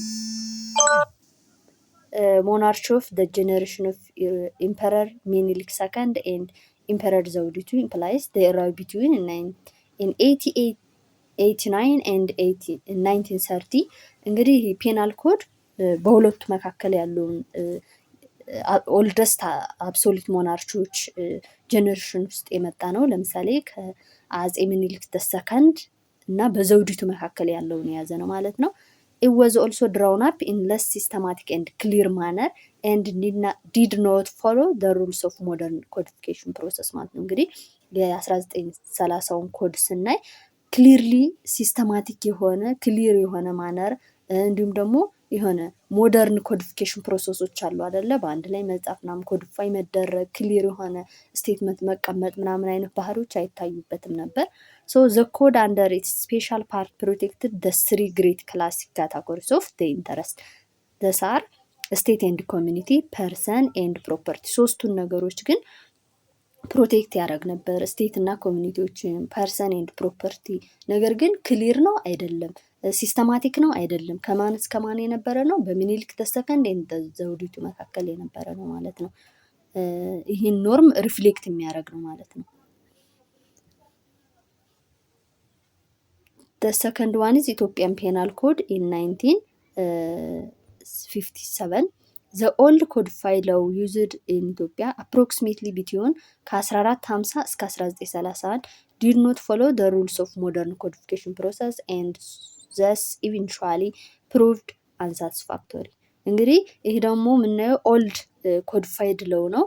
of the generation of Emperor Menelik II and Emperor ዘውዲቱ implies the era between in 89 and 1930። እንግዲህ ፔናል ኮድ በሁለቱ መካከል ያለውን ኦልደስት አብሶሉት ሞናርቺዎች ጀነሬሽን ውስጥ የመጣ ነው። ለምሳሌ ከአጼ ምኒልክ ሰከንድ እና በዘውዲቱ መካከል ያለውን የያዘ ነው ማለት ነው። it was also drawn up in less systematic and clear manner and did not follow the rules of modern codification process ማለት ነው። እንግዲህ የ1930ውን ኮድ ስናይ ክሊርሊ ሲስተማቲክ የሆነ ክሊር የሆነ ማነር እንዲሁም ደግሞ የሆነ ሞደርን ኮዲፊኬሽን ፕሮሰሶች አሉ አይደለ? በአንድ ላይ መጻፍ ምናምን ኮዲፋይ መደረግ ክሊር የሆነ ስቴትመንት መቀመጥ ምናምን አይነት ባህሪዎች አይታዩበትም ነበር። ሶ ዘ ኮድ አንደር ኢትስ ስፔሻል ፓርት ፕሮቴክትድ ደ ስሪ ግሬት ክላሲክ ካታጎሪስ ኦፍ ደ ኢንተረስት ደሳር ስቴት ኤንድ ኮሚኒቲ ፐርሰን ኤንድ ፕሮፐርቲ። ሶስቱን ነገሮች ግን ፕሮቴክት ያደረግ ነበር፣ ስቴት እና ኮሚኒቲዎችን፣ ፐርሰን ኤንድ ፕሮፐርቲ። ነገር ግን ክሊር ነው አይደለም፣ ሲስተማቲክ ነው አይደለም፣ ከማን እስከ ማን የነበረ ነው፣ በሚኒሊክ ሰከንድ ኤንድ ዘውዲቱ መካከል የነበረ ነው ማለት ነው። ይህን ኖርም ሪፍሌክት የሚያደርግ ነው ማለት ነው። the second one is Ethiopian Penal Code in 1957. The old codified law used in Ethiopia approximately between ከ1450 እስከ 1931 did not follow the rules of modern codification process and thus eventually proved unsatisfactory። እንግዲህ ይሄ ደግሞ የምናየው ኦልድ ኮዲፋይድ ሎው ነው።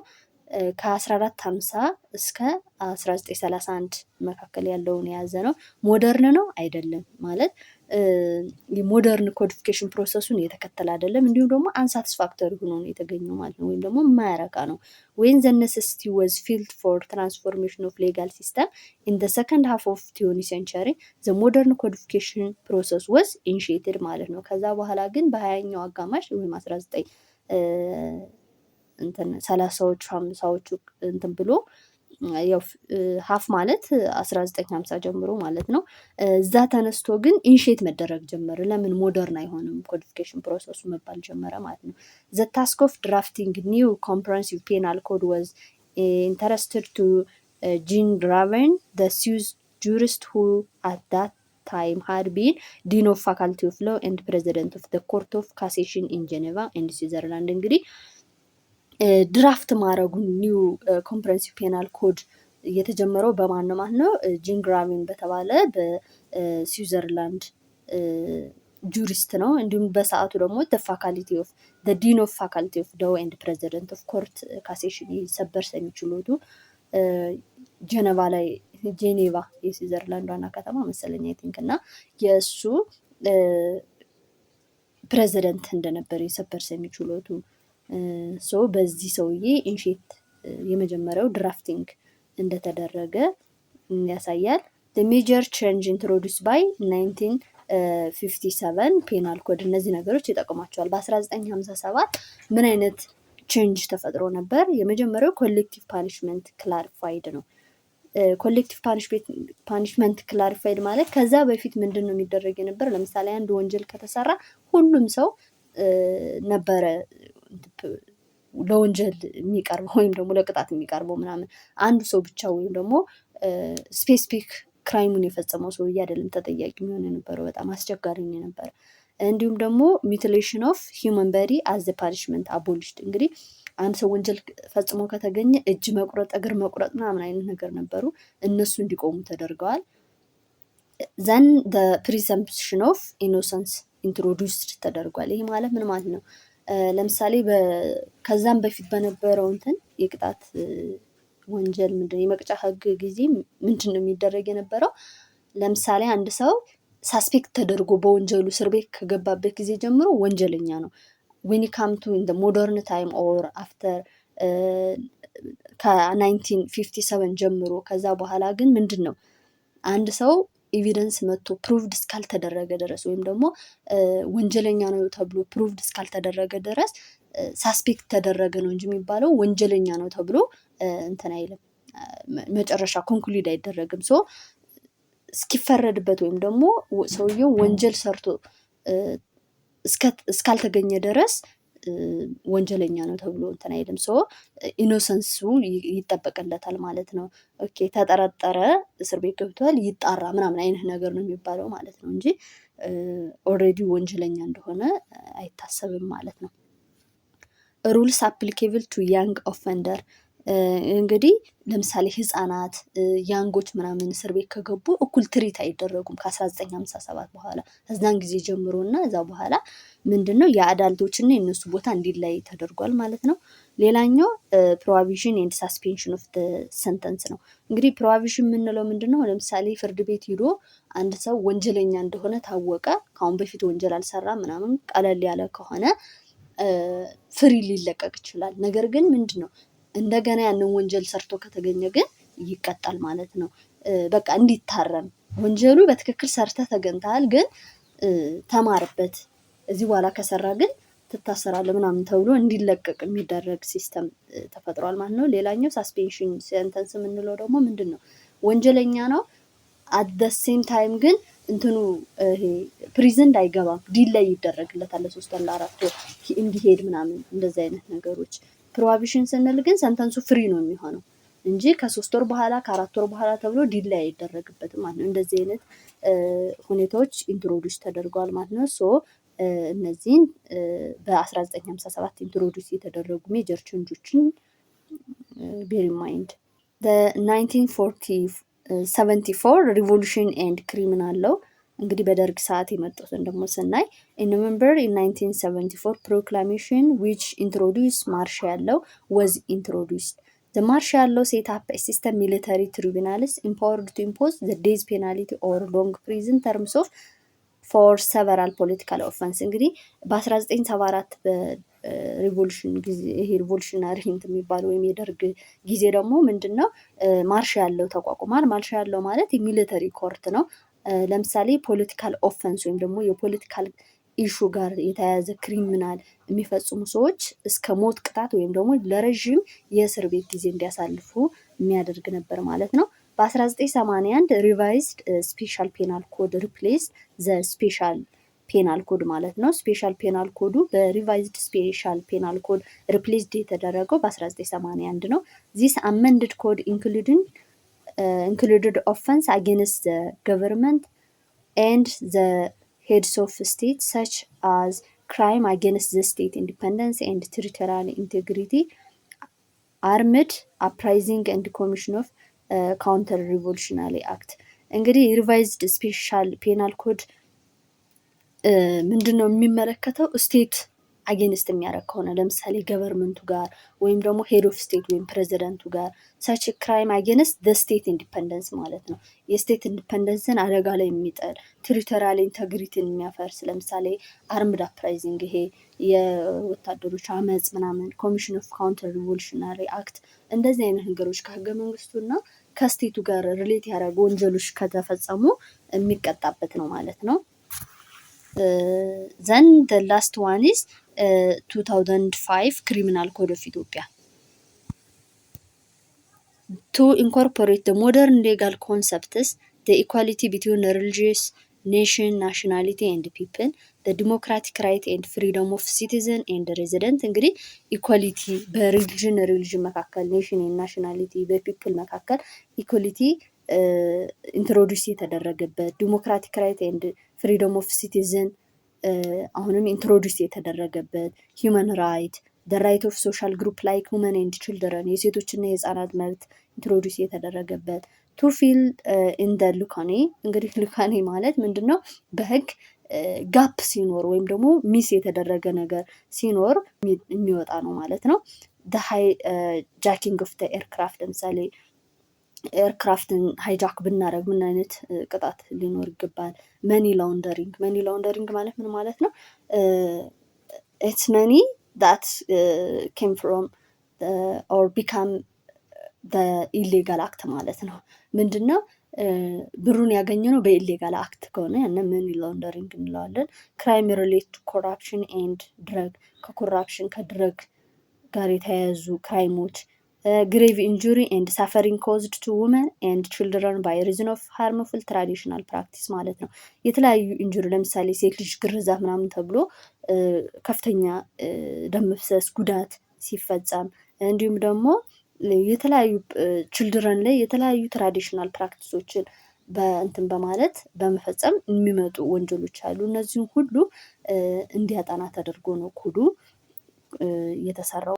ከ1450 እስከ 1931 መካከል ያለውን የያዘ ነው። ሞደርን ነው አይደለም ማለት የሞደርን ኮዲፊኬሽን ፕሮሰሱን የተከተለ አይደለም። እንዲሁም ደግሞ አንሳቲስፋክተሪ ሆኖ ነው የተገኘው ማለት ነው፣ ወይም ደግሞ የማያረካ ነው። when the necessity was felt for transformation of legal system in the second half of 20th century the modern codification process was initiated ማለት ነው። ከዛ በኋላ ግን በ20ኛው አጋማሽ ወይም 1930ዎቹ 50ዎቹ እንትን ብሎ ያው ሀፍ ማለት 1950 ጀምሮ ማለት ነው። እዛ ተነስቶ ግን ኢንሼት መደረግ ጀመረ። ለምን ሞደርን አይሆንም ኮዲፊኬሽን ፕሮሰሱ መባል ጀመረ ማለት ነው። the task of drafting new comprehensive penal code was entrusted to Jean Graven, the Swiss jurist who at that time had been dean of faculty of law and president of the court of cassation in Geneva and Switzerland። እንግዲህ ድራፍት ማድረጉ ኒው ኮምፕሬንሲቭ ፔናል ኮድ የተጀመረው በማን ነው ማለት ነው? ጂን ግራቪን በተባለ በስዊዘርላንድ ጁሪስት ነው። እንዲሁም በሰዓቱ ደግሞ ዲን ኦፍ ፋካልቲ ኦፍ ሎው ኤንድ ፕሬዚደንት ኦፍ ኮርት ካሴሽን ሰበር ሰሚ ችሎቱ ጀኔቫ የስዊዘርላንድ ዋና ከተማ መሰለኝ አይ ቲንክ፣ እና የእሱ ፕሬዚደንት እንደነበር የሰበር ሰሚ ችሎቱ ሶ በዚህ ሰውዬ ኢንሼት የመጀመሪያው ድራፍቲንግ እንደተደረገ ያሳያል። the major change introduced by 1957 ፔናል ኮድ እነዚህ ነገሮች ይጠቅሟቸዋል። በ1957 ምን አይነት ቼንጅ ተፈጥሮ ነበር? የመጀመሪያው ኮሌክቲቭ ፓኒሽመንት ክላሪፋይድ ነው። ኮሌክቲቭ ፓኒሽመንት ክላሪፋይድ ማለት ከዛ በፊት ምንድን ነው የሚደረግ የነበር? ለምሳሌ አንድ ወንጀል ከተሰራ ሁሉም ሰው ነበረ ለወንጀል የሚቀርበው ወይም ደግሞ ለቅጣት የሚቀርበው ምናምን አንዱ ሰው ብቻ ወይም ደግሞ ስፔሲፊክ ክራይሙን የፈጸመው ሰውዬ አይደለም ተጠያቂ የሚሆን የነበረው። በጣም አስቸጋሪ ነው የነበረ። እንዲሁም ደግሞ ሚውቲሌሽን ኦፍ ሂውመን በዲ አዝ ፓኒሽመንት አቦሊሽድ። እንግዲህ አንድ ሰው ወንጀል ፈጽሞ ከተገኘ እጅ መቁረጥ፣ እግር መቁረጥ ምናምን አይነት ነገር ነበሩ፣ እነሱ እንዲቆሙ ተደርገዋል። ዘን ፕሪሰምፕሽን ኦፍ ኢኖሰንስ ኢንትሮዲውስድ ተደርጓል። ይሄ ማለት ምን ማለት ነው? ለምሳሌ ከዛም በፊት በነበረው እንትን የቅጣት ወንጀል ምንድነው የመቅጫ ህግ ጊዜ ምንድን ነው የሚደረግ የነበረው? ለምሳሌ አንድ ሰው ሳስፔክት ተደርጎ በወንጀሉ እስር ቤት ከገባበት ጊዜ ጀምሮ ወንጀለኛ ነው። ዌን ካም ቱ ኢን ሞደርን ታይም ኦር አፍተር ከ1957 ጀምሮ ከዛ በኋላ ግን ምንድን ነው አንድ ሰው ኤቪደንስ መጥቶ ፕሩቭድ እስካልተደረገ ድረስ ወይም ደግሞ ወንጀለኛ ነው ተብሎ ፕሩቭድ እስካልተደረገ ድረስ ሳስፔክት ተደረገ ነው እንጂ የሚባለው ወንጀለኛ ነው ተብሎ እንትን አይልም፣ መጨረሻ ኮንክሉድ አይደረግም። ሶ እስኪፈረድበት ወይም ደግሞ ሰውየው ወንጀል ሰርቶ እስካልተገኘ ድረስ ወንጀለኛ ነው ተብሎ እንትን አይልም። ሶ ኢኖሰንሱ ይጠበቅለታል ማለት ነው። ኦኬ ተጠረጠረ፣ እስር ቤት ገብቷል፣ ይጣራ ምናምን አይነት ነገር ነው የሚባለው ማለት ነው እንጂ ኦልሬዲ ወንጀለኛ እንደሆነ አይታሰብም ማለት ነው። ሩልስ አፕሊኬብል ቱ ያንግ ኦፈንደር እንግዲህ ለምሳሌ ህፃናት ያንጎች ምናምን እስር ቤት ከገቡ እኩል ትሪት አይደረጉም ከ1957 በኋላ ከዛን ጊዜ ጀምሮ እና እዛ በኋላ ምንድነው የአዳልቶችና የእነሱ ቦታ እንዲለይ ተደርጓል ማለት ነው። ሌላኛው ፕሮቪዥን ኤንድ ሳስፔንሽን ኦፍ ሰንተንስ ነው። እንግዲህ ፕሮቪዥን የምንለው ምንድነው? ለምሳሌ ፍርድ ቤት ሂዶ አንድ ሰው ወንጀለኛ እንደሆነ ታወቀ፣ ከአሁን በፊት ወንጀል አልሰራም ምናምን ቀለል ያለ ከሆነ ፍሪ ሊለቀቅ ይችላል። ነገር ግን ምንድነው እንደገና ያንን ወንጀል ሰርቶ ከተገኘ ግን ይቀጣል ማለት ነው። በቃ እንዲታረም ወንጀሉ በትክክል ሰርተህ ተገኝተሃል፣ ግን ተማርበት፣ እዚህ በኋላ ከሰራ ግን ትታሰራለህ ምናምን ተብሎ እንዲለቀቅ የሚደረግ ሲስተም ተፈጥሯል ማለት ነው። ሌላኛው ሳስፔንሽን ሴንተንስ የምንለው ደግሞ ምንድን ነው? ወንጀለኛ ነው አት ደ ሴም ታይም ግን እንትኑ ይሄ ፕሪዝን አይገባም፣ ዲላይ ይደረግለታል ለ3 ወር ለ4 ወር እንዲሄድ ምናምን እንደዚህ አይነት ነገሮች። ፕሮቪዥን ስንል ግን ሰንተንሱ ፍሪ ነው የሚሆነው እንጂ ከ3 ወር በኋላ ከ4 ወር በኋላ ተብሎ ዲላይ አይደረግበትም ማለት ነው። እንደዚህ አይነት ሁኔታዎች ኢንትሮዲውስ ተደርገዋል ማለት ነው። ሶ እነዚህን በ1957 ኢንትሮዲውስ የተደረጉ ሜጀር ቼንጆችን ቤር ኢን ማይንድ። 1974 ሪቮሉሽን ኤንድ ክሪሚናል ሎው እንግዲህ በደርግ ሰዓት የመጡትን ደግሞ ስናይ in November in 1974 proclamation which introduced martial law was introduced. The martial law set up a system military tribunals empowered to impose the death penalty or long prison terms of for several political offense. እንግዲህ በ1974 በሪቮሉሽን ጊዜ ይሄ ሪቮሉሽናሪ እንትን የሚባለው ወይም የደርግ ጊዜ ደግሞ ምንድነው ማርሻል ሎው ተቋቁሟል። ማርሻል ሎው ማለት የሚሊተሪ ኮርት ነው። ለምሳሌ ፖለቲካል ኦፈንስ ወይም ደግሞ የፖለቲካል ኢሹ ጋር የተያያዘ ክሪሚናል የሚፈጽሙ ሰዎች እስከ ሞት ቅጣት ወይም ደግሞ ለረዥም የእስር ቤት ጊዜ እንዲያሳልፉ የሚያደርግ ነበር ማለት ነው። በ1981 ሪቫይዝድ ስፔሻል ፔናል ኮድ ሪፕሌስ ዘ ስፔሻል ፔናል ኮድ ማለት ነው። ስፔሻል ፔናል ኮዱ በሪቫይዝድ ስፔሻል ፔናል ኮድ ሪፕሌስድ የተደረገው በ1981 ነው። ዚስ አመንድድ ኮድ included offense against the government and the heads of state such as crime against the state independence and territorial integrity, armed uprising and commission of counter revolutionary act. እንግዲህ ሪቫይዝድ ስፔሻል ፔናል ኮድ ምንድነው የሚመለከተው? ስቴት አጌንስት የሚያደርግ ከሆነ ለምሳሌ ገቨርንመንቱ ጋር ወይም ደግሞ ሄድ ኦፍ ስቴት ወይም ፕሬዚደንቱ ጋር ሰች ክራይም አጌንስት ዘ ስቴት ኢንዲፐንደንስ ማለት ነው። የስቴት ኢንዲፐንደንስን አደጋ ላይ የሚጥል ቴሪቶሪያል ኢንተግሪቲን የሚያፈርስ ለምሳሌ አርምድ አፕራይዚንግ ይሄ የወታደሮች አመፅ ምናምን፣ ኮሚሽን ኦፍ ካውንተር ሪቮሉሽናሪ አክት እንደዚህ አይነት ነገሮች ከህገ መንግስቱና ከስቴቱ ጋር ሪሌት ያደረጉ ወንጀሎች ከተፈጸሙ የሚቀጣበት ነው ማለት ነው። then the last one is 2005 criminal code of Ethiopia to incorporate the modern legal concepts, the equality between religious, nation, nationality and people, the democratic right and freedom of citizen and resident. እንግዲህ ኢኳሊቲ በሪሊጅን መካከል፣ ኔሽን ናሽናሊቲ በፒፕል መካከል ኢኳሊቲ ኢንትሮዲውስ የተደረገበት፣ ዲሞክራቲክ ራይት ኤንድ ፍሪደም ኦፍ ሲቲዝን አሁንም ኢንትሮዲውስ የተደረገበት ሂውመን ራይት ራይት ኦፍ ሶሻል ግሩፕ ላይክ ውመን ኤንድ ችልድረን የሴቶችና የህፃናት መብት ኢንትሮዲውስ የተደረገበት ቱ ፊል ኢን ደ ሉካኔ እንግዲህ ሉካኔ ማለት ምንድን ነው? በህግ ጋፕ ሲኖር ወይም ደግሞ ሚስ የተደረገ ነገር ሲኖር የሚወጣ ነው ማለት ነው። ሃይ ጃኪንግ ኦፍ ደ ኤርክራፍት ለምሳሌ ኤርክራፍትን ሃይጃክ ብናደረግ ምን አይነት ቅጣት ሊኖር ይገባል? መኒ ላውንደሪንግ ማለት ምን ማለት ነው? ኢትስ መኒ ዳት ኬም ፍሮም ኦር ቢካም ኢሌጋል አክት ማለት ነው። ምንድን ነው? ብሩን ያገኘነው በኢሌጋል አክት ከሆነ ያንን መኒ ላውንደሪንግ እንለዋለን። ክራይም ሪሌት ኮራፕሽን ኤንድ ድረግ ከኮራፕሽን ከድረግ ጋር የተያያዙ ክራይሞች ግሬቭ ኢንጁሪ ኤንድ ሳፈሪንግ ኮዝድ ቱ ውመን ኤንድ ችልድረን ባይ ሪዝን ኦፍ ሃርምፉል ትራዲሽናል ፕራክቲስ ማለት ነው። የተለያዩ ኢንጁሪ ለምሳሌ ሴት ልጅ ግርዛት ምናምን ተብሎ ከፍተኛ ደም መፍሰስ ጉዳት ሲፈጸም እንዲሁም ደግሞ የተለያዩ ችልድረን ላይ የተለያዩ ትራዲሽናል ፕራክቲሶችን በእንትን በማለት በመፈጸም የሚመጡ ወንጀሎች አሉ። እነዚህም ሁሉ እንዲያጠና ተደርጎ ነው ኮዱ የተሰራው።